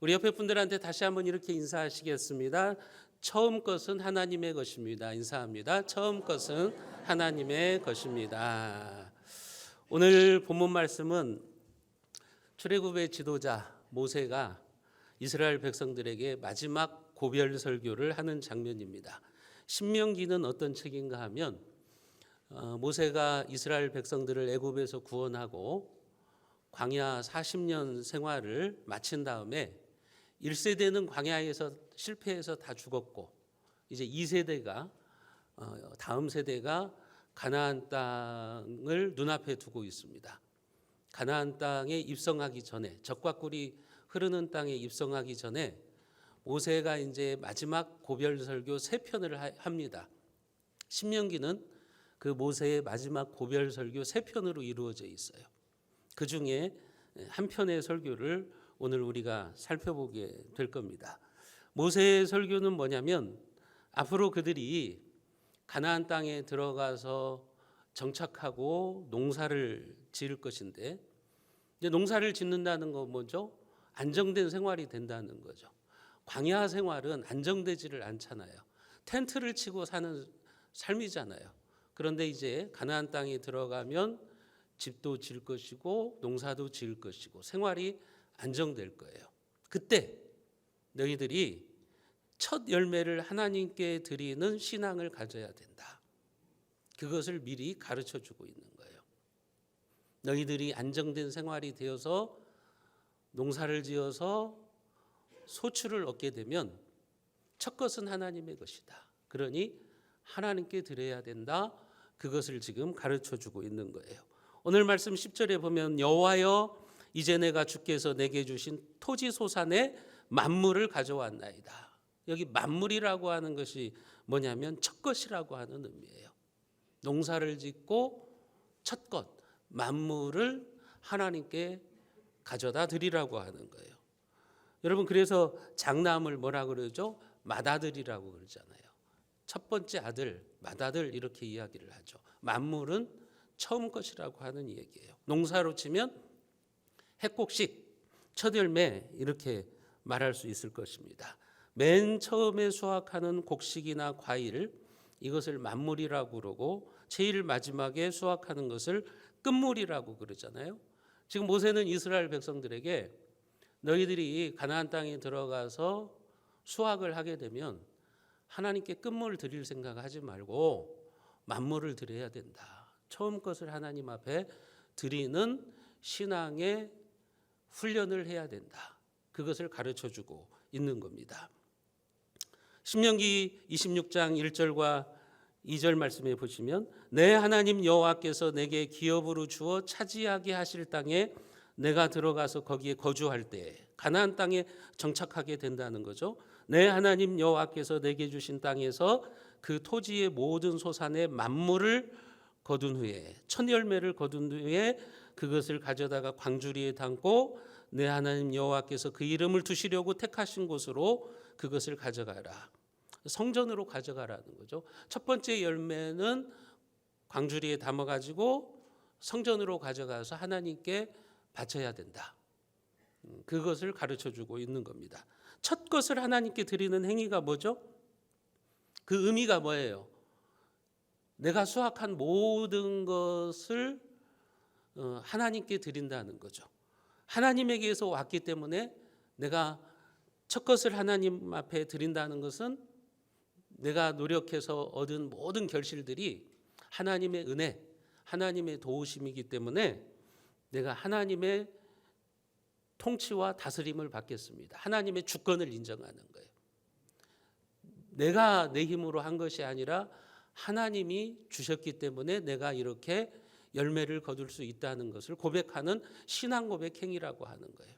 우리 옆에 분들한테 다시 한번 이렇게 인사하시겠습니다. 처음 것은 하나님의 것입니다. 인사합니다. 처음 것은 하나님의 것입니다. 오늘 본문 말씀은 출애굽의 지도자 모세가 이스라엘 백성들에게 마지막 고별 설교를 하는 장면입니다. 신명기는 어떤 책인가 하면 모세가 이스라엘 백성들을 애굽에서 구원하고 광야 40년 생활을 마친 다음에 1세대는 광야에서 실패해서 다 죽었고 이제 2세대가 다음 세대가 가나안 땅을 눈앞에 두고 있습니다. 가나안 땅에 입성하기 전에 적과 꿀이 흐르는 땅에 입성하기 전에 모세가 이제 마지막 고별 설교 3편을 합니다. 신명기는 그 모세의 마지막 고별 설교 3편으로 이루어져 있어요. 그 중에 한 편의 설교를 오늘 우리가 살펴보게 될 겁니다. 모세의 설교는 뭐냐면 앞으로 그들이 가나안 땅에 들어가서 정착하고 농사를 지을 것인데 이제 농사를 짓는다는 건 뭐죠? 안정된 생활이 된다는 거죠. 광야 생활은 안정되지를 않잖아요. 텐트를 치고 사는 삶이잖아요. 그런데 이제 가나안 땅에 들어가면 집도 지을 것이고 농사도 지을 것이고 생활이 안정될 거예요. 그때 너희들이 첫 열매를 하나님께 드리는 신앙을 가져야 된다. 그것을 미리 가르쳐 주고 있는 거예요. 너희들이 안정된 생활이 되어서 농사를 지어서 소출을 얻게 되면 첫 것은 하나님의 것이다. 그러니 하나님께 드려야 된다. 그것을 지금 가르쳐 주고 있는 거예요. 오늘 말씀 10절에 보면 여호와여 이제 내가 주께서 내게 주신 토지 소산의 만물을 가져왔나이다. 여기 만물이라고 하는 것이 뭐냐면 첫 것이라고 하는 의미예요. 농사를 짓고 첫 것, 만물을 하나님께 가져다 드리라고 하는 거예요. 여러분 그래서 장남을 뭐라 그러죠? 맏아들이라고 그러잖아요. 첫 번째 아들, 맏아들 이렇게 이야기를 하죠. 만물은 처음 것이라고 하는 얘기예요. 농사로 치면 핵곡식, 첫 열매 이렇게 말할 수 있을 것입니다. 맨 처음에 수확하는 곡식이나 과일 이것을 만물이라고 그러고 제일 마지막에 수확하는 것을 끝물이라고 그러잖아요. 지금 모세는 이스라엘 백성들에게 너희들이 가나안 땅에 들어가서 수확을 하게 되면 하나님께 끝물을 드릴 생각하지 말고 만물을 드려야 된다. 처음 것을 하나님 앞에 드리는 신앙의 훈련을 해야 된다. 그것을 가르쳐주고 있는 겁니다. 신명기 26장 1절과 2절 말씀에 보시면 내 하나님 여호와께서 내게 기업으로 주어 차지하게 하실 땅에 내가 들어가서 거기에 거주할 때 가나안 땅에 정착하게 된다는 거죠. 내 하나님 여호와께서 내게 주신 땅에서 그 토지의 모든 소산의 만물을 거둔 후에 첫 열매를 거둔 후에 그것을 가져다가 광주리에 담고 내 하나님 여호와께서 그 이름을 두시려고 택하신 곳으로 그것을 가져가라. 성전으로 가져가라는 거죠. 첫 번째 열매는 광주리에 담아가지고 성전으로 가져가서 하나님께 바쳐야 된다. 그것을 가르쳐주고 있는 겁니다. 첫 것을 하나님께 드리는 행위가 뭐죠? 그 의미가 뭐예요? 내가 수확한 모든 것을 하나님께 드린다는 거죠. 하나님에게서 왔기 때문에 내가 첫 것을 하나님 앞에 드린다는 것은 내가 노력해서 얻은 모든 결실들이 하나님의 은혜, 하나님의 도우심이기 때문에 내가 하나님의 통치와 다스림을 받겠습니다. 하나님의 주권을 인정하는 거예요. 내가 내 힘으로 한 것이 아니라 하나님이 주셨기 때문에 내가 이렇게 열매를 거둘 수 있다는 것을 고백하는 신앙 고백 행위라고 하는 거예요.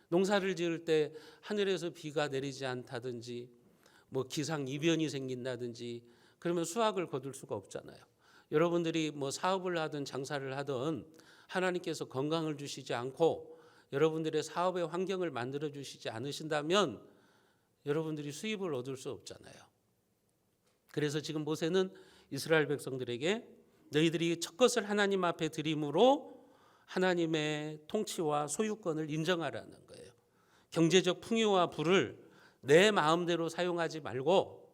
농사를 지을 때 하늘에서 비가 내리지 않다든지 뭐 기상 이변이 생긴다든지 그러면 수확을 거둘 수가 없잖아요. 여러분들이 뭐 사업을 하든 장사를 하든 하나님께서 건강을 주시지 않고 여러분들의 사업의 환경을 만들어 주시지 않으신다면 여러분들이 수입을 얻을 수 없잖아요. 그래서 지금 모세는 이스라엘 백성들에게 너희들이 첫 것을 하나님 앞에 드림으로 하나님의 통치와 소유권을 인정하라는 거예요. 경제적 풍요와 부를 내 마음대로 사용하지 말고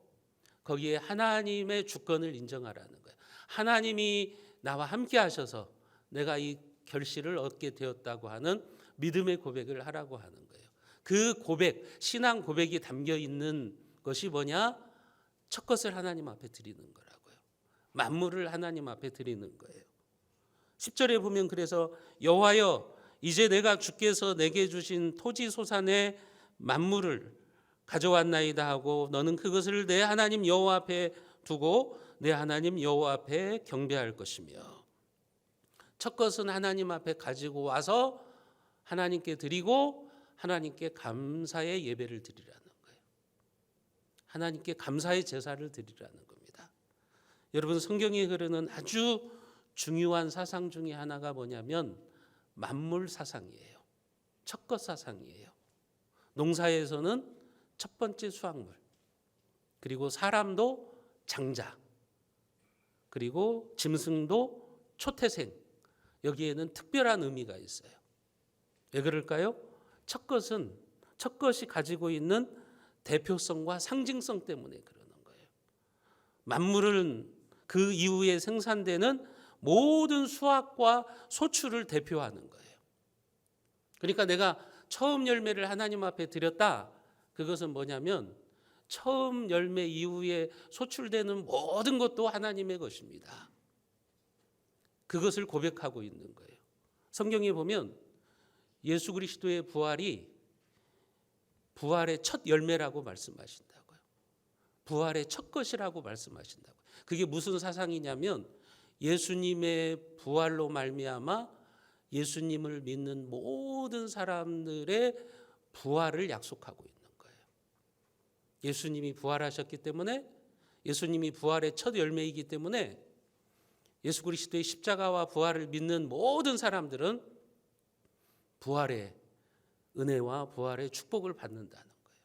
거기에 하나님의 주권을 인정하라는 거예요. 하나님이 나와 함께 하셔서 내가 이 결실을 얻게 되었다고 하는 믿음의 고백을 하라고 하는 거예요. 그 고백, 신앙 고백이 담겨 있는 것이 뭐냐? 첫 것을 하나님 앞에 드리는 거라고요. 만물을 하나님 앞에 드리는 거예요. 10절에 보면 그래서 여호와여 이제 내가 주께서 내게 주신 토지 소산의 만물을 가져왔나이다 하고 너는 그것을 내 하나님 여호와 앞에 두고 내 하나님 여호와 앞에 경배할 것이며, 첫 것은 하나님 앞에 가지고 와서 하나님께 드리고 하나님께 감사의 예배를 드리라는 거예요. 하나님께 감사의 제사를 드리라는 겁니다. 여러분, 성경에 흐르는 아주 중요한 사상 중에 하나가 뭐냐면 만물 사상이에요. 첫것 사상이에요. 농사에서는 첫 번째 수확물, 그리고 사람도 장자, 그리고 짐승도 초태생, 여기에는 특별한 의미가 있어요. 왜 그럴까요? 첫 것이 가지고 있는 대표성과 상징성 때문에 그러는 거예요. 만물은 그 이후에 생산되는 모든 수확과 소출을 대표하는 거예요. 그러니까 내가 처음 열매를 하나님 앞에 드렸다. 그것은 뭐냐면 처음 열매 이후에 소출되는 모든 것도 하나님의 것입니다. 그것을 고백하고 있는 거예요. 성경에 보면 예수 그리스도의 부활이 부활의 첫 열매라고 말씀하신다고요. 부활의 첫 것이라고 말씀하신다고요. 그게 무슨 사상이냐면 예수님의 부활로 말미암아 예수님을 믿는 모든 사람들의 부활을 약속하고 있는 거예요. 예수님이 부활하셨기 때문에, 예수님이 부활의 첫 열매이기 때문에 예수 그리스도의 십자가와 부활을 믿는 모든 사람들은 부활의 은혜와 부활의 축복을 받는다는 거예요.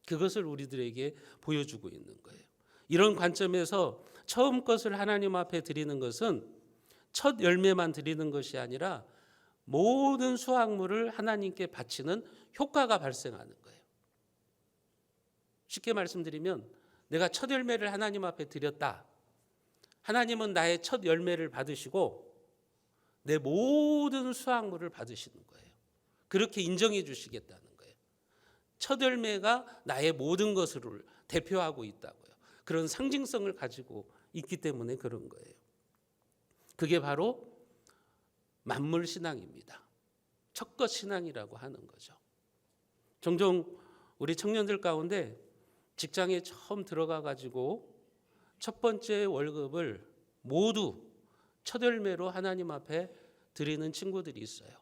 그것을 우리들에게 보여주고 있는 거예요. 이런 관점에서 처음 것을 하나님 앞에 드리는 것은 첫 열매만 드리는 것이 아니라 모든 수확물을 하나님께 바치는 효과가 발생하는 거예요. 쉽게 말씀드리면 내가 첫 열매를 하나님 앞에 드렸다. 하나님은 나의 첫 열매를 받으시고 내 모든 수확물을 받으시는 거예요. 그렇게 인정해 주시겠다는 거예요. 첫 열매가 나의 모든 것을 대표하고 있다고요. 그런 상징성을 가지고 있기 때문에 그런 거예요. 그게 바로 만물 신앙입니다. 첫것 신앙이라고 하는 거죠. 종종 우리 청년들 가운데 직장에 처음 들어가 가지고 첫 번째 월급을 모두 첫 열매로 하나님 앞에 드리는 친구들이 있어요.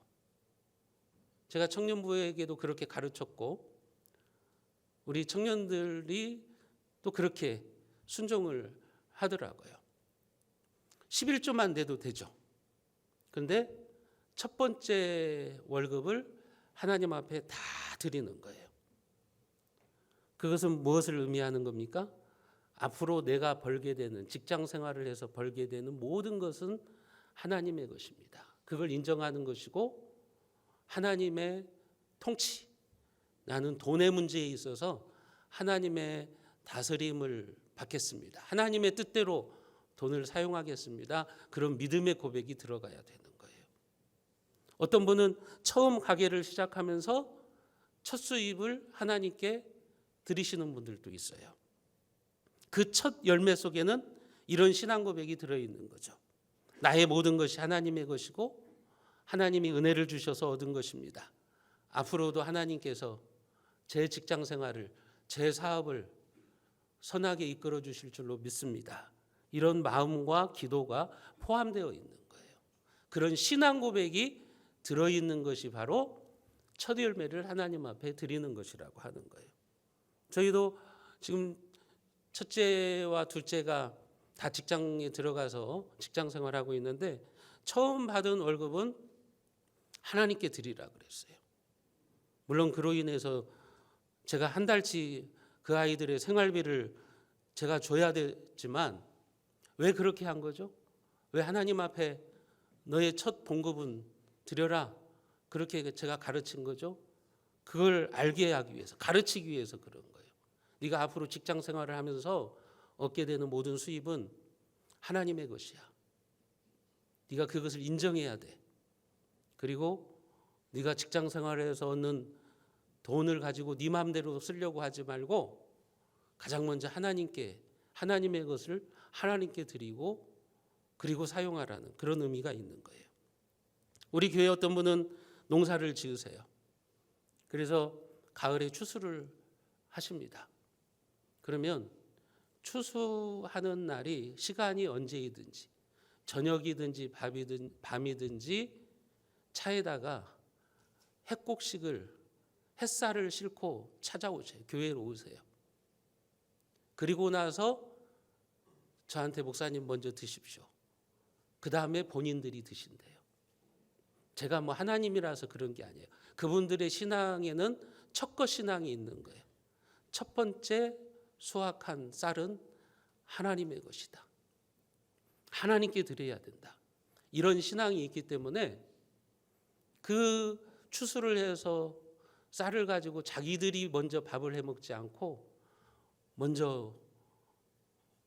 제가 청년부에게도 그렇게 가르쳤고 우리 청년들이 또 그렇게 순종을 하더라고요. 11조만 내도 되죠. 그런데 첫 번째 월급을 하나님 앞에 다 드리는 거예요. 그것은 무엇을 의미하는 겁니까? 앞으로 내가 벌게 되는, 직장 생활을 해서 벌게 되는 모든 것은 하나님의 것입니다. 그걸 인정하는 것이고 하나님의 통치, 나는 돈의 문제에 있어서 하나님의 다스림을 받겠습니다. 하나님의 뜻대로 돈을 사용하겠습니다. 그런 믿음의 고백이 들어가야 되는 거예요. 어떤 분은 처음 가게를 시작하면서 첫 수입을 하나님께 드리시는 분들도 있어요. 그 첫 열매 속에는 이런 신앙 고백이 들어있는 거죠. 나의 모든 것이 하나님의 것이고 하나님이 은혜를 주셔서 얻은 것입니다. 앞으로도 하나님께서 제 직장 생활을, 제 사업을 선하게 이끌어 주실 줄로 믿습니다. 이런 마음과 기도가 포함되어 있는 거예요. 그런 신앙 고백이 들어있는 것이 바로 첫 열매를 하나님 앞에 드리는 것이라고 하는 거예요. 저희도 지금 첫째와 둘째가 다 직장에 들어가서 직장 생활하고 있는데 처음 받은 월급은 하나님께 드리라 그랬어요. 물론 그로 인해서 제가 한 달치 그 아이들의 생활비를 제가 줘야 되지만 왜 그렇게 한 거죠? 왜 하나님 앞에 너의 첫 봉급은 드려라 그렇게 제가 가르친 거죠? 그걸 알게 하기 위해서, 가르치기 위해서 그런 거예요. 네가 앞으로 직장 생활을 하면서 얻게 되는 모든 수입은 하나님의 것이야. 네가 그것을 인정해야 돼. 그리고 네가 직장 생활에서 얻는 돈을 가지고 네 마음대로 쓰려고 하지 말고 가장 먼저 하나님의 것을 하나님께 드리고 그리고 사용하라는 그런 의미가 있는 거예요. 우리 교회 어떤 분은 농사를 지으세요. 그래서 가을에 추수를 하십니다. 그러면 추수하는 날이 시간이 언제이든지 저녁이든지 밤이든지 차에다가 햇살을 싣고 찾아오세요. 교회로 오세요. 그리고 나서 저한테 목사님 먼저 드십시오. 그 다음에 본인들이 드신대요. 제가 뭐 하나님이라서 그런 게 아니에요. 그분들의 신앙에는 첫것 신앙이 있는 거예요. 첫 번째 수확한 쌀은 하나님의 것이다. 하나님께 드려야 된다. 이런 신앙이 있기 때문에 그 추수를 해서 쌀을 가지고 자기들이 먼저 밥을 해 먹지 않고 먼저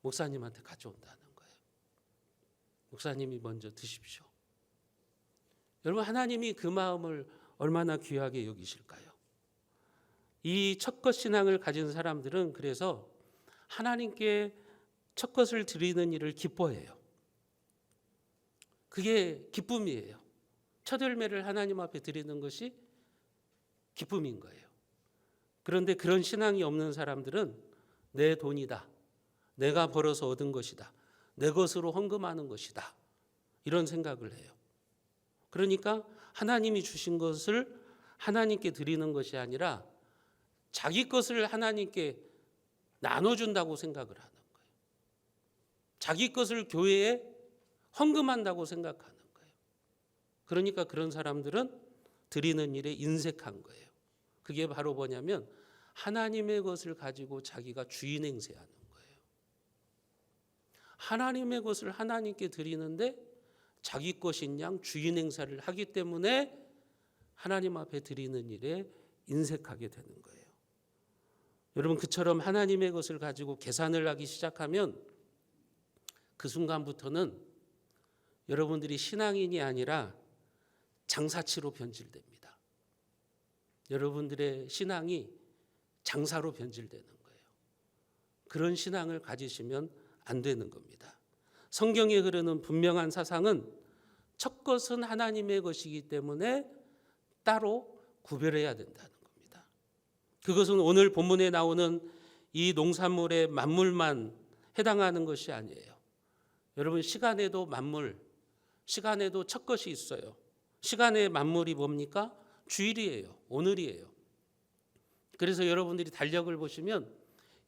목사님한테 가져온다는 거예요. 목사님이 먼저 드십시오. 여러분, 하나님이 그 마음을 얼마나 귀하게 여기실까요? 이 첫것 신앙을 가진 사람들은 그래서 하나님께 첫것을 드리는 일을 기뻐해요. 그게 기쁨이에요. 첫 열매를 하나님 앞에 드리는 것이 기쁨인 거예요. 그런데 그런 신앙이 없는 사람들은 내 돈이다, 내가 벌어서 얻은 것이다, 내 것으로 헌금하는 것이다, 이런 생각을 해요. 그러니까 하나님이 주신 것을 하나님께 드리는 것이 아니라 자기 것을 하나님께 나눠준다고 생각을 하는 거예요. 자기 것을 교회에 헌금한다고 생각하는 거예요. 그러니까 그런 사람들은 드리는 일에 인색한 거예요. 그게 바로 뭐냐면 하나님의 것을 가지고 자기가 주인 행세하는 거예요. 하나님의 것을 하나님께 드리는데 자기 것인 양 주인 행사를 하기 때문에 하나님 앞에 드리는 일에 인색하게 되는 거예요. 여러분, 그처럼 하나님의 것을 가지고 계산을 하기 시작하면 그 순간부터는 여러분들이 신앙인이 아니라 장사치로 변질됩니다. 여러분들의 신앙이 장사로 변질되는 거예요. 그런 신앙을 가지시면 안 되는 겁니다. 성경에 흐르는 분명한 사상은 첫 것은 하나님의 것이기 때문에 따로 구별해야 된다는 겁니다. 그것은 오늘 본문에 나오는 이 농산물의 만물만 해당하는 것이 아니에요. 여러분, 시간에도 만물, 시간에도 첫 것이 있어요. 시간의 만물이 뭡니까? 주일이에요. 오늘이에요. 그래서 여러분들이 달력을 보시면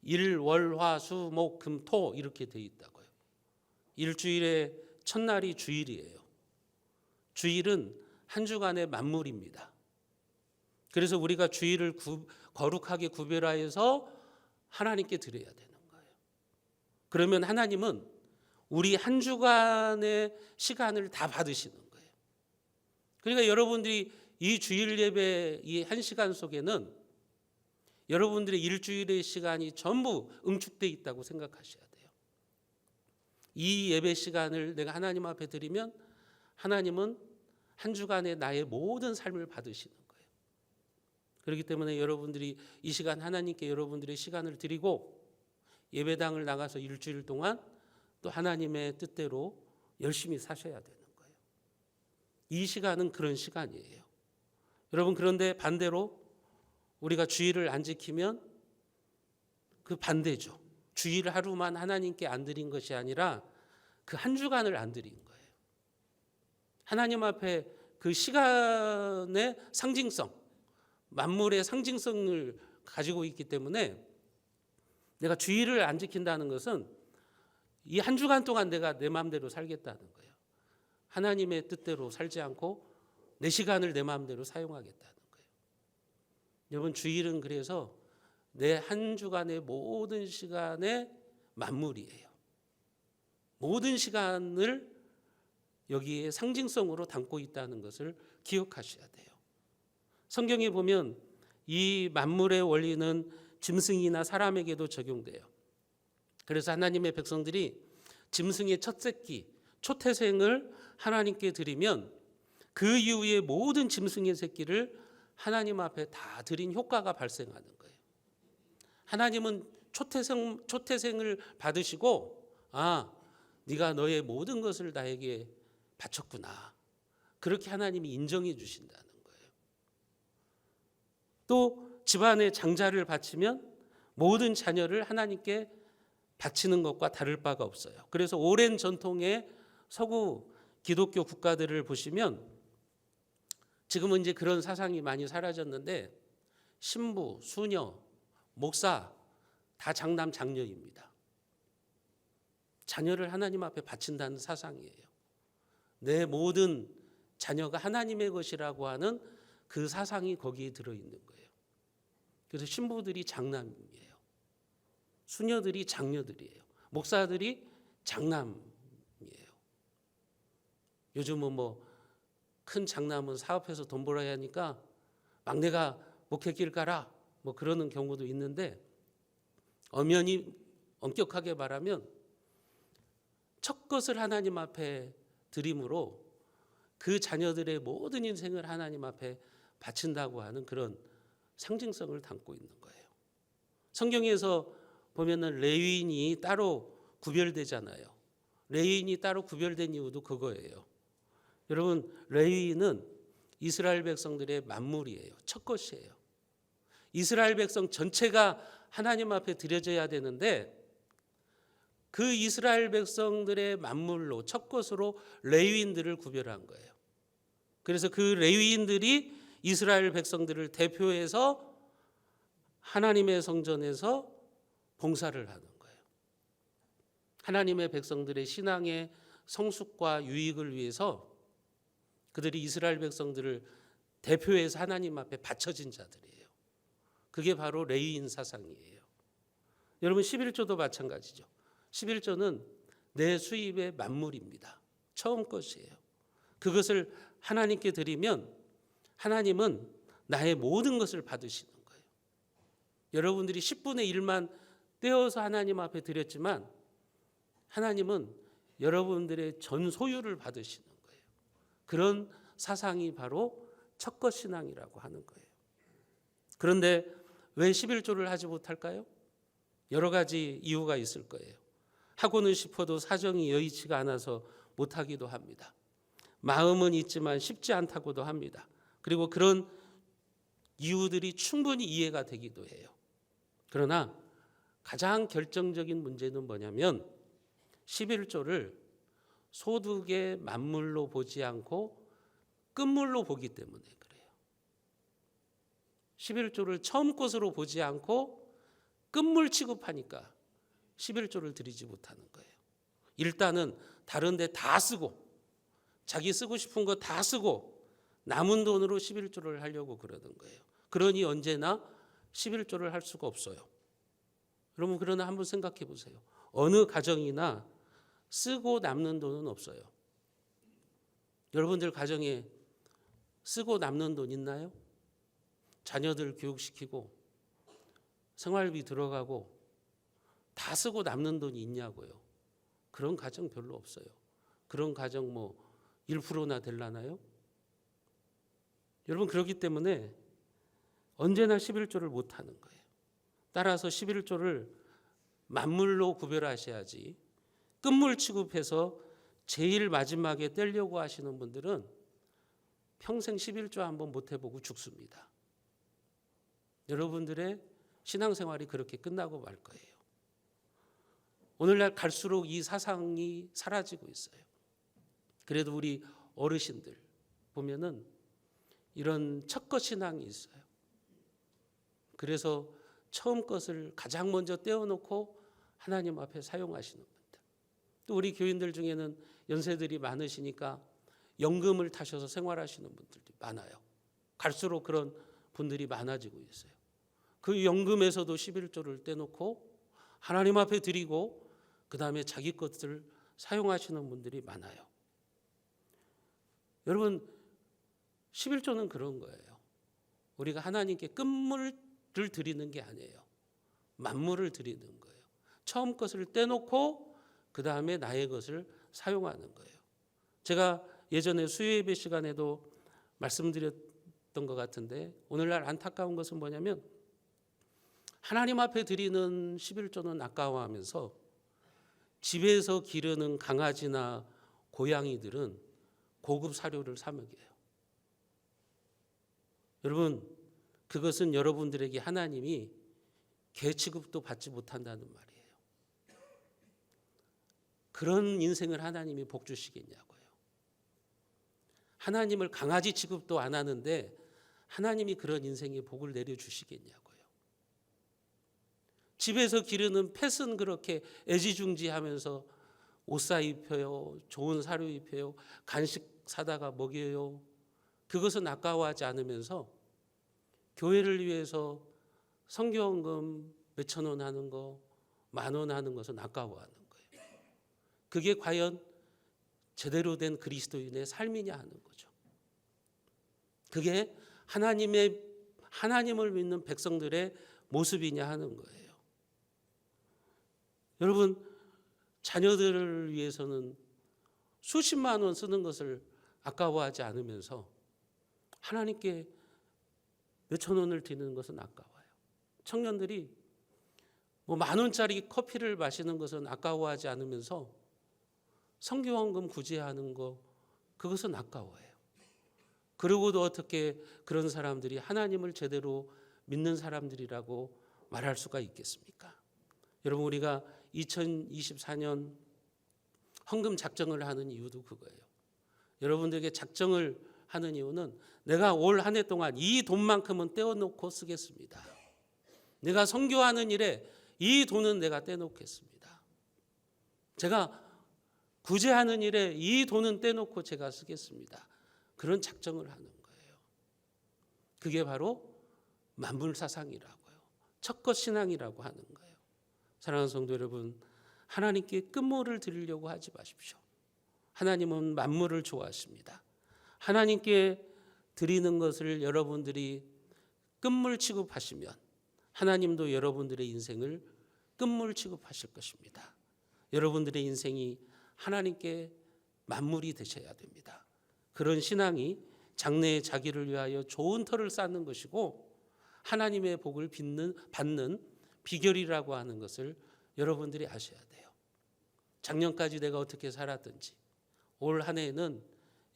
일, 월, 화, 수, 목, 금, 토 이렇게 돼 있다고요. 일주일의 첫날이 주일이에요. 주일은 한 주간의 만물입니다. 그래서 우리가 주일을 거룩하게 구별하여서 하나님께 드려야 되는 거예요. 그러면 하나님은 우리 한 주간의 시간을 다 받으시는 거예요. 그러니까 여러분들이 이 주일 예배 이 한 시간 속에는 여러분들의 일주일의 시간이 전부 응축되어 있다고 생각하셔야 돼요. 이 예배 시간을 내가 하나님 앞에 드리면 하나님은 한 주간의 나의 모든 삶을 받으시는 거예요. 그렇기 때문에 여러분들이 이 시간 하나님께 여러분들의 시간을 드리고 예배당을 나가서 일주일 동안 또 하나님의 뜻대로 열심히 사셔야 되는 거예요. 이 시간은 그런 시간이에요. 여러분, 그런데 반대로 우리가 주일을 안 지키면 그 반대죠. 주일 하루만 하나님께 안 드린 것이 아니라 그 한 주간을 안 드린 거예요. 하나님 앞에 그 시간의 상징성, 만물의 상징성을 가지고 있기 때문에 내가 주일을 안 지킨다는 것은 이 한 주간 동안 내가 내 마음대로 살겠다는 거예요. 하나님의 뜻대로 살지 않고 내 시간을 내 마음대로 사용하겠다는 거예요. 여러분, 주일은 그래서 내 한 주간의 모든 시간의 만물이에요. 모든 시간을 여기에 상징성으로 담고 있다는 것을 기억하셔야 돼요. 성경에 보면 이 만물의 원리는 짐승이나 사람에게도 적용돼요. 그래서 하나님의 백성들이 짐승의 첫 새끼, 초태생을 하나님께 드리면 그 이후에 모든 짐승의 새끼를 하나님 앞에 다 드린 효과가 발생하는 거예요. 하나님은 초태생을 받으시고, 네가 너의 모든 것을 나에게 바쳤구나. 그렇게 하나님이 인정해 주신다는 거예요. 또 집안의 장자를 바치면 모든 자녀를 하나님께 바치는 것과 다를 바가 없어요. 그래서 오랜 전통의 서구 기독교 국가들을 보시면 지금은 이제 그런 사상이 많이 사라졌는데 신부, 수녀, 목사 다 장남 장녀입니다. 자녀를 하나님 앞에 바친다는 사상이에요. 내 모든 자녀가 하나님의 것이라고 하는 그 사상이 거기에 들어있는 거예요. 그래서 신부들이 장남이에요. 수녀들이 장녀들이에요. 목사들이 장남이에요. 요즘은 큰 장남은 사업해서 돈 벌어야 하니까 막내가 목회길 가라 그러는 경우도 있는데, 엄연히 엄격하게 말하면 첫 것을 하나님 앞에 드림으로 그 자녀들의 모든 인생을 하나님 앞에 바친다고 하는 그런 상징성을 담고 있는 거예요. 성경에서 보면은 레위인이 따로 구별되잖아요. 레위인이 따로 구별된 이유도 그거예요. 여러분, 레위인은 이스라엘 백성들의 만물이에요. 첫 것이에요. 이스라엘 백성 전체가 하나님 앞에 드려져야 되는데 그 이스라엘 백성들의 만물로 첫 것으로 레위인들을 구별한 거예요. 그래서 그 레위인들이 이스라엘 백성들을 대표해서 하나님의 성전에서 봉사를 하는 거예요. 하나님의 백성들의 신앙의 성숙과 유익을 위해서 그들이 이스라엘 백성들을 대표해서 하나님 앞에 바쳐진 자들이에요. 그게 바로 레위인 사상이에요. 여러분, 11조도 마찬가지죠. 11조는 내 수입의 만물입니다. 처음 것이에요. 그것을 하나님께 드리면 하나님은 나의 모든 것을 받으시는 거예요. 여러분들이 10분의 1만 떼어서 하나님 앞에 드렸지만 하나님은 여러분들의 전 소유를 받으시는 거예요. 그런 사상이 바로 첫것 신앙이라고 하는 거예요. 그런데 왜 11조를 하지 못할까요? 여러 가지 이유가 있을 거예요. 하고는 싶어도 사정이 여의치가 않아서 못하기도 합니다. 마음은 있지만 쉽지 않다고도 합니다. 그리고 그런 이유들이 충분히 이해가 되기도 해요. 그러나 가장 결정적인 문제는 뭐냐면 11조를 소득의 만물로 보지 않고 끝물로 보기 때문에 그래요. 11조를 처음 것으로 보지 않고 끝물 취급하니까 11조를 드리지 못하는 거예요. 일단은 다른 데 다 쓰고 자기 쓰고 싶은 거 다 쓰고 남은 돈으로 11조를 하려고 그러는 거예요. 그러니 언제나 11조를 할 수가 없어요. 여러분, 그러나 한번 생각해 보세요. 어느 가정이나 쓰고 남는 돈은 없어요. 여러분들 가정에 쓰고 남는 돈 있나요? 자녀들 교육시키고 생활비 들어가고 다 쓰고 남는 돈이 있냐고요. 그런 가정 별로 없어요. 그런 가정 1%나 될라나요? 여러분, 그렇기 때문에 언제나 11조를 못하는 거예요. 따라서 11조를 만물로 구별하셔야지 끝물 취급해서 제일 마지막에 떼려고 하시는 분들은 평생 11조 한번 못 해보고 죽습니다. 여러분들의 신앙생활이 그렇게 끝나고 말 거예요. 오늘날 갈수록 이 사상이 사라지고 있어요. 그래도 우리 어르신들 보면은 이런 첫것 신앙이 있어요. 그래서 처음 것을 가장 먼저 떼어놓고 하나님 앞에 사용하시는 분들. 또 우리 교인들 중에는 연세들이 많으시니까 연금을 타셔서 생활하시는 분들도 많아요. 갈수록 그런 분들이 많아지고 있어요. 그 연금에서도 11조를 떼놓고 하나님 앞에 드리고 그 다음에 자기 것들을 사용하시는 분들이 많아요. 여러분, 11조는 그런 거예요. 우리가 하나님께 끝물을 드리는 게 아니에요. 만물을 드리는 거예요. 처음 것을 떼놓고 그 다음에 나의 것을 사용하는 거예요. 제가 예전에 수요예배 시간에도 말씀드렸던 것 같은데 오늘날 안타까운 것은 뭐냐면 하나님 앞에 드리는 11조는 아까워하면서 집에서 기르는 강아지나 고양이들은 고급 사료를 사 먹여요. 여러분, 그것은 여러분들에게 하나님이 개 취급도 받지 못한다는 말이에요. 그런 인생을 하나님이 복 주시겠냐고요. 하나님을 강아지 취급도 안 하는데 하나님이 그런 인생에 복을 내려주시겠냐고요. 집에서 기르는 펫은 그렇게 애지중지하면서 옷 사 입혀요. 좋은 사료 입혀요. 간식 사다가 먹여요. 그것은 아까워하지 않으면서 교회를 위해서 선교헌금 몇천 원 하는 거, 10,000원 하는 것은 아까워하는 거예요. 그게 과연 제대로 된 그리스도인의 삶이냐 하는 거죠. 그게 하나님을 믿는 백성들의 모습이냐 하는 거예요. 여러분, 자녀들을 위해서는 수십만 원 쓰는 것을 아까워하지 않으면서 하나님께 몇천 원을 드리는 것은 아까워요. 청년들이 뭐 10,000원짜리 커피를 마시는 것은 아까워하지 않으면서 선교헌금 구제하는 거, 그것은 아까워해요. 그러고도 어떻게 그런 사람들이 하나님을 제대로 믿는 사람들이라고 말할 수가 있겠습니까? 여러분, 우리가 2024년 헌금 작정을 하는 이유도 그거예요. 여러분들에게 작정을 하는 이유는 내가 올 한 해 동안 이 돈만큼은 떼어놓고 쓰겠습니다. 내가 선교하는 일에 이 돈은 내가 떼놓겠습니다. 제가 구제하는 일에 이 돈은 떼놓고 제가 쓰겠습니다. 그런 작정을 하는 거예요. 그게 바로 만물사상이라고요. 첫것 신앙이라고 하는 거예요. 사랑하는 성도 여러분, 하나님께 끝물을 드리려고 하지 마십시오. 하나님은 만물을 좋아하십니다. 하나님께 드리는 것을 여러분들이 끝물 취급하시면 하나님도 여러분들의 인생을 끝물 취급하실 것입니다. 여러분들의 인생이 하나님께 만물이 되셔야 됩니다. 그런 신앙이 장래에 자기를 위하여 좋은 터를 쌓는 것이고 하나님의 복을 받는 비결이라고 하는 것을 여러분들이 아셔야 돼요. 작년까지 내가 어떻게 살았든지 올 한 해에는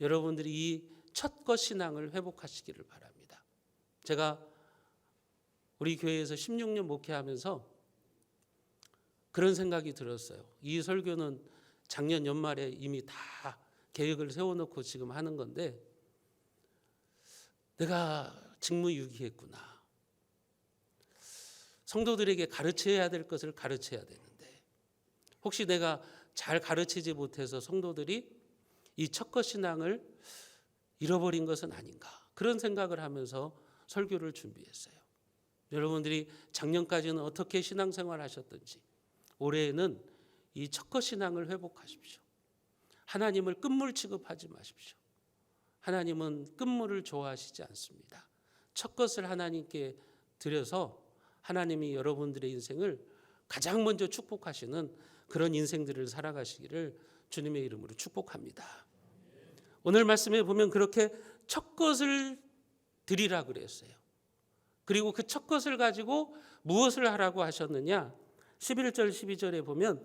여러분들이 이 첫것 신앙을 회복하시기를 바랍니다. 제가 우리 교회에서 16년 목회하면서 그런 생각이 들었어요. 이 설교는 작년 연말에 이미 다 계획을 세워놓고 지금 하는 건데 내가 직무유기했구나. 성도들에게 가르쳐야 될 것을 가르쳐야 되는데 혹시 내가 잘 가르치지 못해서 성도들이 이 첫것 신앙을 잃어버린 것은 아닌가, 그런 생각을 하면서 설교를 준비했어요. 여러분들이 작년까지는 어떻게 신앙생활 하셨든지 올해에는 이 첫것 신앙을 회복하십시오. 하나님을 끝물 취급하지 마십시오. 하나님은 끝물을 좋아하시지 않습니다. 첫것을 하나님께 드려서 하나님이 여러분들의 인생을 가장 먼저 축복하시는 그런 인생들을 살아가시기를 주님의 이름으로 축복합니다. 오늘 말씀에 보면 그렇게 첫것을 드리라 그랬어요. 그리고 그 첫것을 가지고 무엇을 하라고 하셨느냐? 11절 12절에 보면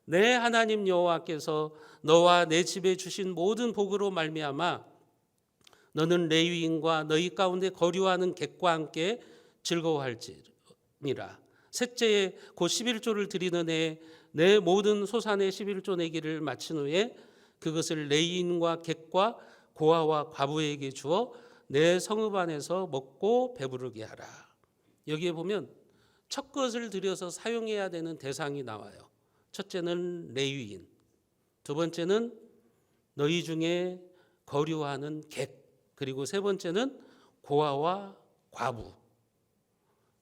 내 하나님 여호와께서 너와 내 집에 주신 모든 복으로 말미암아 너는 레위인과 너희 가운데 거류하는 객과 함께 즐거워할지니라. 셋째에 곧 11조를 드리는 해에 내 모든 소산의 11조 내기를 마친 후에 그것을 레위인과 객과 고아와 과부에게 주어 내 성읍 안에서 먹고 배부르게 하라. 여기에 보면 첫 것을 들여서 사용해야 되는 대상이 나와요. 첫째는 레위인, 두 번째는 너희 중에 거류하는 객, 그리고 세 번째는 고아와 과부.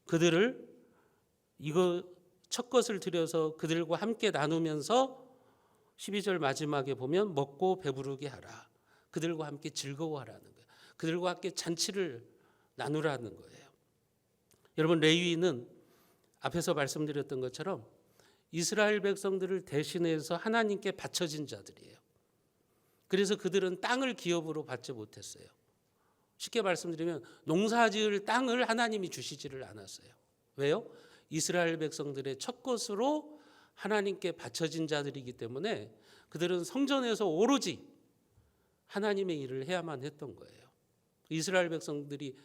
그들을 이거 첫 것을 들여서 그들과 함께 나누면서 12절 마지막에 보면 먹고 배부르게 하라. 그들과 함께 즐거워하라는 거예요. 그들과 함께 잔치를 나누라는 거예요. 여러분, 레위인은 앞에서 말씀드렸던 것처럼 이스라엘 백성들을 대신해서 하나님께 바쳐진 자들이에요. 그래서 그들은 땅을 기업으로 받지 못했어요. 쉽게 말씀드리면 농사지을 땅을 하나님이 주시지를 않았어요. 왜요? 이스라엘 백성들의 첫 것으로 하나님께 바쳐진 자들이기 때문에 그들은 성전에서 오로지 하나님의 일을 해야만 했던 거예요. 이스라엘 백성들이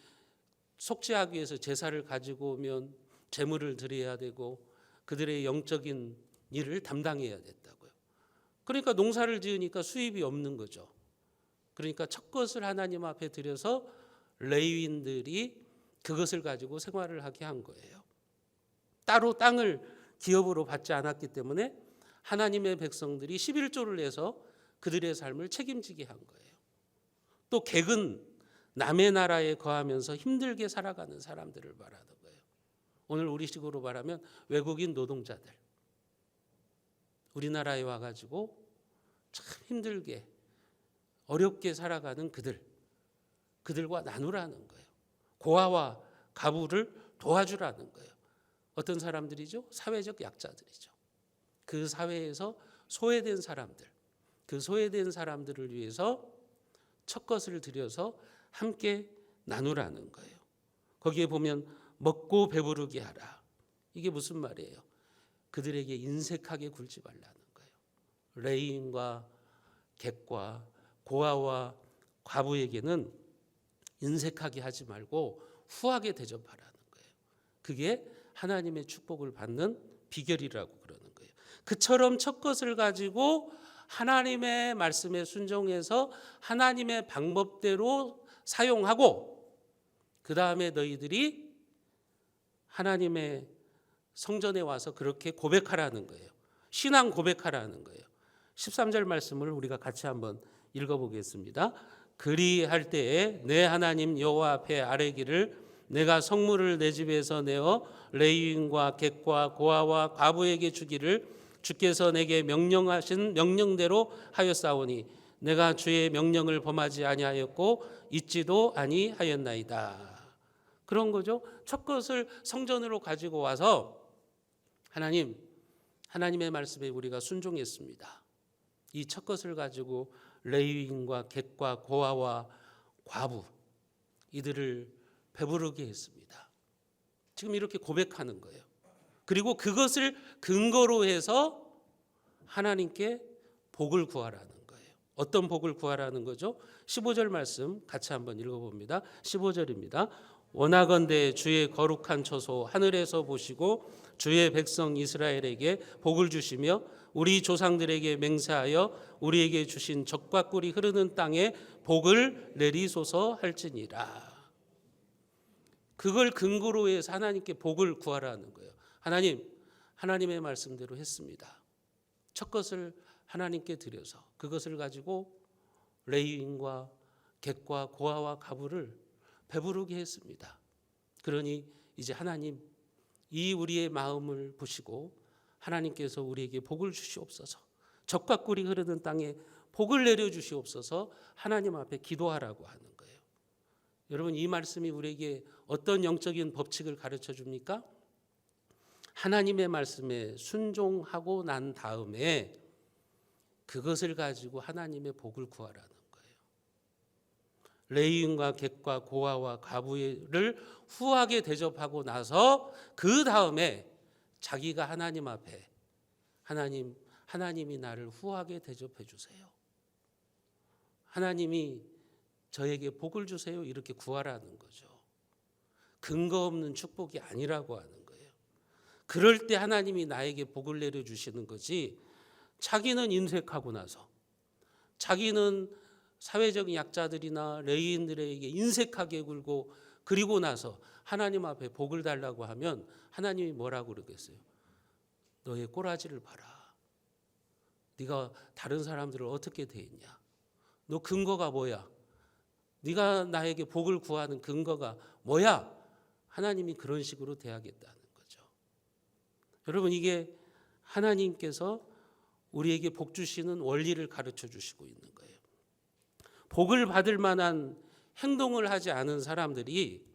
속죄하기 위해서 제사를 가지고 오면 제물을 드려야 되고 그들의 영적인 일을 담당해야 됐다고요. 그러니까 농사를 지으니까 수입이 없는 거죠. 그러니까 첫 것을 하나님 앞에 드려서 레위인들이 그것을 가지고 생활을 하게 한 거예요. 따로 땅을 기업으로 받지 않았기 때문에 하나님의 백성들이 11조를 내서 그들의 삶을 책임지게 한 거예요. 또 객은 남의 나라에 거하면서 힘들게 살아가는 사람들을 말하는 거예요. 오늘 우리식으로 말하면 외국인 노동자들, 우리나라에 와가지고 참 힘들게 어렵게 살아가는 그들과 나누라는 거예요. 고아와 가부를 도와주라는 거예요. 어떤 사람들이죠? 사회적 약자들이죠. 그 사회에서 소외된 사람들, 그 소외된 사람들을 위해서 첫 것을 들여서 함께 나누라는 거예요. 거기에 보면 먹고 배부르게 하라. 이게 무슨 말이에요? 그들에게 인색하게 굴지 말라는 거예요. 레위인과 객과 고아와 과부에게는 인색하게 하지 말고 후하게 대접하라는 거예요. 그게 하나님의 축복을 받는 비결이라고 그러는 거예요. 그처럼 첫 것을 가지고 하나님의 말씀에 순종해서 하나님의 방법대로 사용하고 그 다음에 너희들이 하나님의 성전에 와서 그렇게 고백하라는 거예요. 신앙 고백하라는 거예요. 13절 말씀을 우리가 같이 한번 읽어보겠습니다. 그리할 때에 내 하나님 여호와 앞에 아뢰기를 내가 성물을 내 집에서 내어 레위인과 객과 고아와 과부에게 주기를 주께서 내게 명령하신 명령대로 하였사오니 내가 주의 명령을 범하지 아니하였고 잊지도 아니하였나이다. 그런 거죠. 첫 것을 성전으로 가지고 와서 하나님의 말씀에 우리가 순종했습니다. 이 첫 것을 가지고 레위인과 객과 고아와 과부 이들을 배부르게 했습니다. 지금 이렇게 고백하는 거예요. 그리고 그것을 근거로 해서 하나님께 복을 구하라는 거예요. 어떤 복을 구하라는 거죠? 15절 말씀 같이 한번 읽어봅니다. 15절입니다. 원하건대 주의 거룩한 처소 하늘에서 보시고 주의 백성 이스라엘에게 복을 주시며 우리 조상들에게 맹세하여 우리에게 주신 젖과 꿀이 흐르는 땅에 복을 내리소서 할지니라. 그걸 근거로 해서 하나님께 복을 구하라는 거예요. 하나님의 말씀대로 했습니다. 첫 것을 하나님께 드려서 그것을 가지고 레위인과 객과 고아와 가부를 배부르게 했습니다. 그러니 이제 하나님 이 우리의 마음을 보시고 하나님께서 우리에게 복을 주시옵소서. 젖과 꿀이 흐르는 땅에 복을 내려 주시옵소서. 하나님 앞에 기도하라고 하는 거예요. 여러분, 이 말씀이 우리에게 어떤 영적인 법칙을 가르쳐 줍니까? 하나님의 말씀에 순종하고 난 다음에 그것을 가지고 하나님의 복을 구하라는 거예요. 레위인과 객과 고아와 가부를 후하게 대접하고 나서 그 다음에 자기가 하나님 앞에 하나님이 나를 후하게 대접해 주세요. 하나님이 저에게 복을 주세요. 이렇게 구하라는 거죠. 근거 없는 축복이 아니라고 하는 거예요. 그럴 때 하나님이 나에게 복을 내려주시는 거지, 자기는 인색하고 나서 자기는 사회적 약자들이나 레위인들에게 인색하게 굴고 그리고 나서 하나님 앞에 복을 달라고 하면 하나님이 뭐라고 그러겠어요? 너의 꼬라지를 봐라. 네가 다른 사람들을 어떻게 대했냐? 너 근거가 뭐야? 네가 나에게 복을 구하는 근거가 뭐야? 하나님이 그런 식으로 대하겠다는 거죠. 여러분, 이게 하나님께서 우리에게 복 주시는 원리를 가르쳐 주시고 있는 거예요. 복을 받을 만한 행동을 하지 않은 사람들이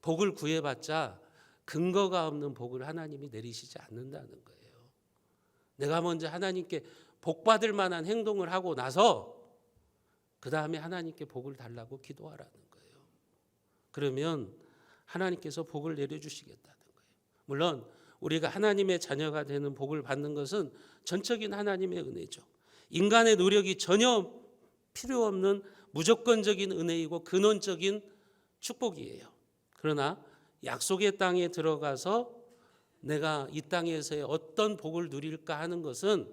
복을 구해봤자 근거가 없는 복을 하나님이 내리시지 않는다는 거예요. 내가 먼저 하나님께 복 받을 만한 행동을 하고 나서 그 다음에 하나님께 복을 달라고 기도하라는 거예요. 그러면 하나님께서 복을 내려주시겠다는 거예요. 물론 우리가 하나님의 자녀가 되는 복을 받는 것은 전적인 하나님의 은혜죠. 인간의 노력이 전혀 필요 없는 무조건적인 은혜이고 근원적인 축복이에요. 그러나 약속의 땅에 들어가서 내가 이 땅에서의 어떤 복을 누릴까 하는 것은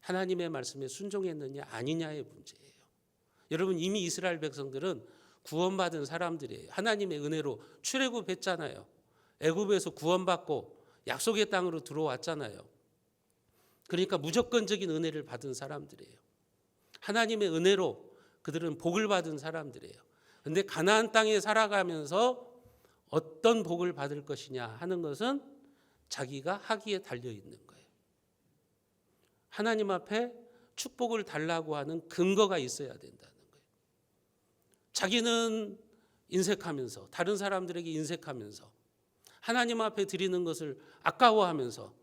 하나님의 말씀에 순종했느냐 아니냐의 문제예요. 여러분, 이미 이스라엘 백성들은 구원받은 사람들이에요. 하나님의 은혜로 출애굽했잖아요. 애굽에서 구원받고 약속의 땅으로 들어왔잖아요. 그러니까 무조건적인 은혜를 받은 사람들이에요. 하나님의 은혜로 그들은 복을 받은 사람들이에요. 그런데 가나안 땅에 살아가면서 어떤 복을 받을 것이냐 하는 것은 자기가 하기에 달려 있는 거예요. 하나님 앞에 축복을 달라고 하는 근거가 있어야 된다는 거예요. 자기는 인색하면서 다른 사람들에게 인색하면서 하나님 앞에 드리는 것을 아까워하면서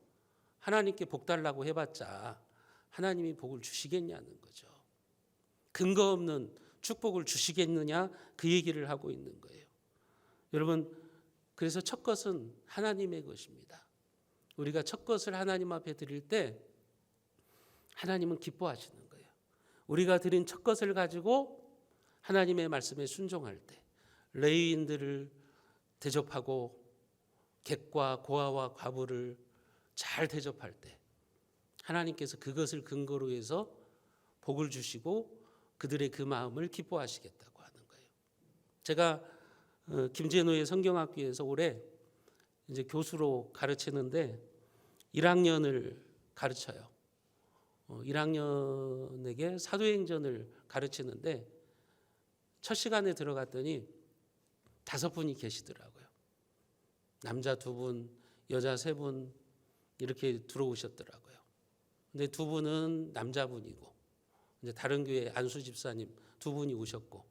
하나님께 복 달라고 해봤자 하나님이 복을 주시겠냐는 거죠. 근거 없는 축복을 주시겠느냐 그 얘기를 하고 있는 거예요. 여러분, 그래서 첫 것은 하나님의 것입니다. 우리가 첫 것을 하나님 앞에 드릴 때 하나님은 기뻐하시는 거예요. 우리가 드린 첫 것을 가지고 하나님의 말씀에 순종할 때 레위인들을 대접하고 객과 고아와 과부를 잘 대접할 때 하나님께서 그것을 근거로 해서 복을 주시고 그들의 그 마음을 기뻐하시겠다고 하는 거예요. 제가 김제노의 성경학교에서 올해 이제 교수로 가르치는데 1학년을 가르쳐요. 1학년에게 사도행전을 가르치는데 첫 시간에 들어갔더니 5분이 계시더라고요. 남자 2분, 여자 3분 이렇게 들어오셨더라고요. 근데 2분은 남자분이고 이제 다른 교회 안수 집사님 2분이 오셨고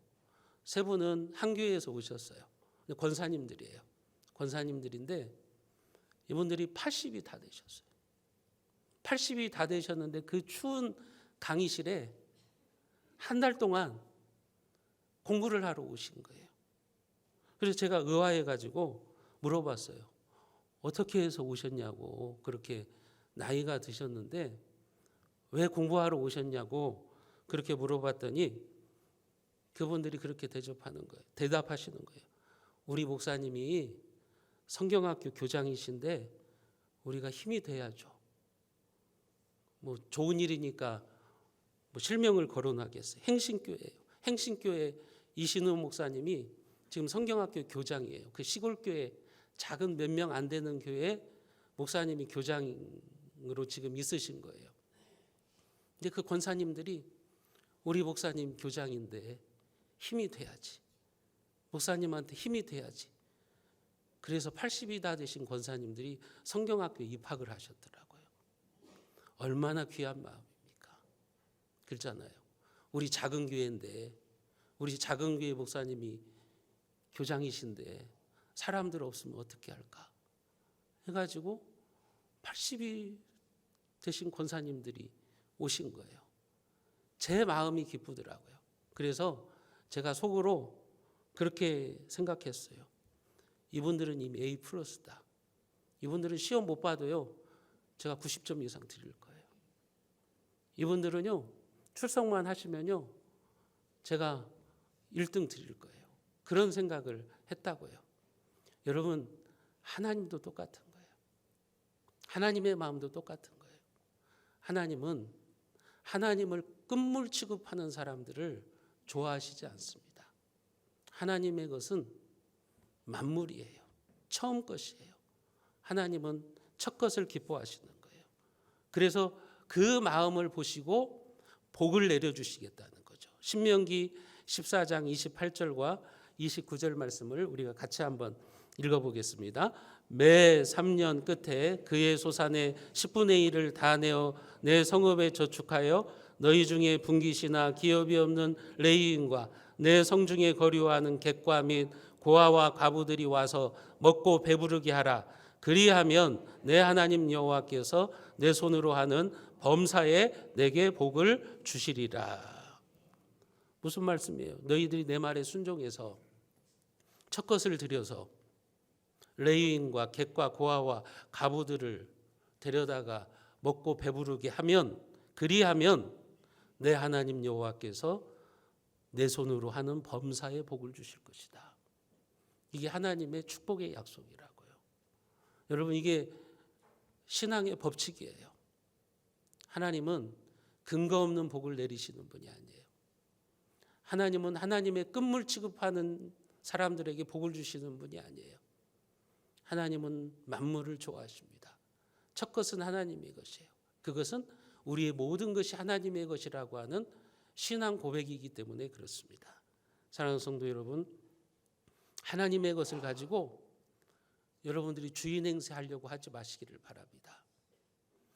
3분은 한 교회에서 오셨어요. 권사님들이에요. 권사님들인데 이분들이 80이 다 되셨어요. 80이 다 되셨는데 그 추운 강의실에 한 달 동안 공부를 하러 오신 거예요. 그래서 제가 의아해가지고 물어봤어요. 어떻게 해서 오셨냐고, 그렇게 나이가 드셨는데 왜 공부하러 오셨냐고 그렇게 물어봤더니 그분들이 그렇게 대접하는 거예요. 대답하시는 거예요. 우리 목사님이 성경학교 교장이신데 우리가 힘이 돼야죠. 뭐 좋은 일이니까 뭐 실명을 거론하겠어요. 행신교회예요. 행신교회 이신우 목사님이 지금 성경학교 교장이에요. 그 시골교회 작은 몇 명 안 되는 교회 목사님이 교장으로 지금 있으신 거예요. 근데 그 권사님들이 우리 목사님 교장인데 힘이 돼야지. 목사님한테 힘이 돼야지. 그래서 80이 다 되신 권사님들이 성경학교에 입학을 하셨더라고요. 얼마나 귀한 마음입니까? 그렇잖아요. 우리 작은 교회인데 우리 작은 교회 목사님이 교장이신데 사람들 없으면 어떻게 할까 해가지고 80이 되신 권사님들이 오신 거예요. 제 마음이 기쁘더라고요. 그래서 제가 속으로 그렇게 생각했어요. 이분들은 이미 A+다. 이분들은 시험 못 봐도요 제가 90점 이상 드릴 거예요. 이분들은요 출석만 하시면요 제가 1등 드릴 거예요. 그런 생각을 했다고요. 여러분, 하나님도 똑같은 거예요. 하나님의 마음도 똑같은 거예요. 하나님은 하나님을 끝물 취급하는 사람들을 좋아하시지 않습니다. 하나님의 것은 만물이에요. 처음 것이에요. 하나님은 첫 것을 기뻐하시는 거예요. 그래서 그 마음을 보시고 복을 내려주시겠다는 거죠. 신명기 14장 28절과 29절 말씀을 우리가 같이 한번 읽어보겠습니다. 매 3년 끝에 그의 소산의 10분의 1을 다 내어 내 성읍에 저축하여 너희 중에 분깃이나 기업이 없는 레위인과 내 성중에 거류하는 객과 및 고아와 과부들이 와서 먹고 배부르게 하라. 그리하면 내 하나님 여호와께서 내 손으로 하는 범사에 내게 복을 주시리라. 무슨 말씀이에요? 너희들이 내 말에 순종해서 첫 것을 드려서 레위인과 객과 고아와 과부들을 데려다가 먹고 배부르게 하면, 그리하면 내 하나님 여호와께서 내 손으로 하는 범사에 복을 주실 것이다. 이게 하나님의 축복의 약속이라고요. 여러분, 이게 신앙의 법칙이에요. 하나님은 근거 없는 복을 내리시는 분이 아니에요. 하나님은 하나님의 끝물 취급하는 사람들에게 복을 주시는 분이 아니에요. 하나님은 만물을 좋아하십니다. 첫 것은 하나님의 것이에요. 그것은 우리의 모든 것이 하나님의 것이라고 하는 신앙 고백이기 때문에 그렇습니다. 사랑하는 성도 여러분, 하나님의 것을 가지고 여러분들이 주인 행세하려고 하지 마시기를 바랍니다.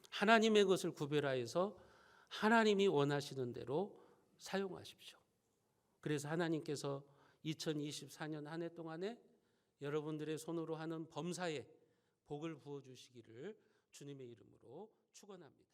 하나님의 것을 구별하여서 하나님이 원하시는 대로 사용하십시오. 그래서 하나님께서 2024년 한 해 동안에 여러분들의 손으로 하는 범사에 복을 부어주시기를 주님의 이름으로 축원합니다.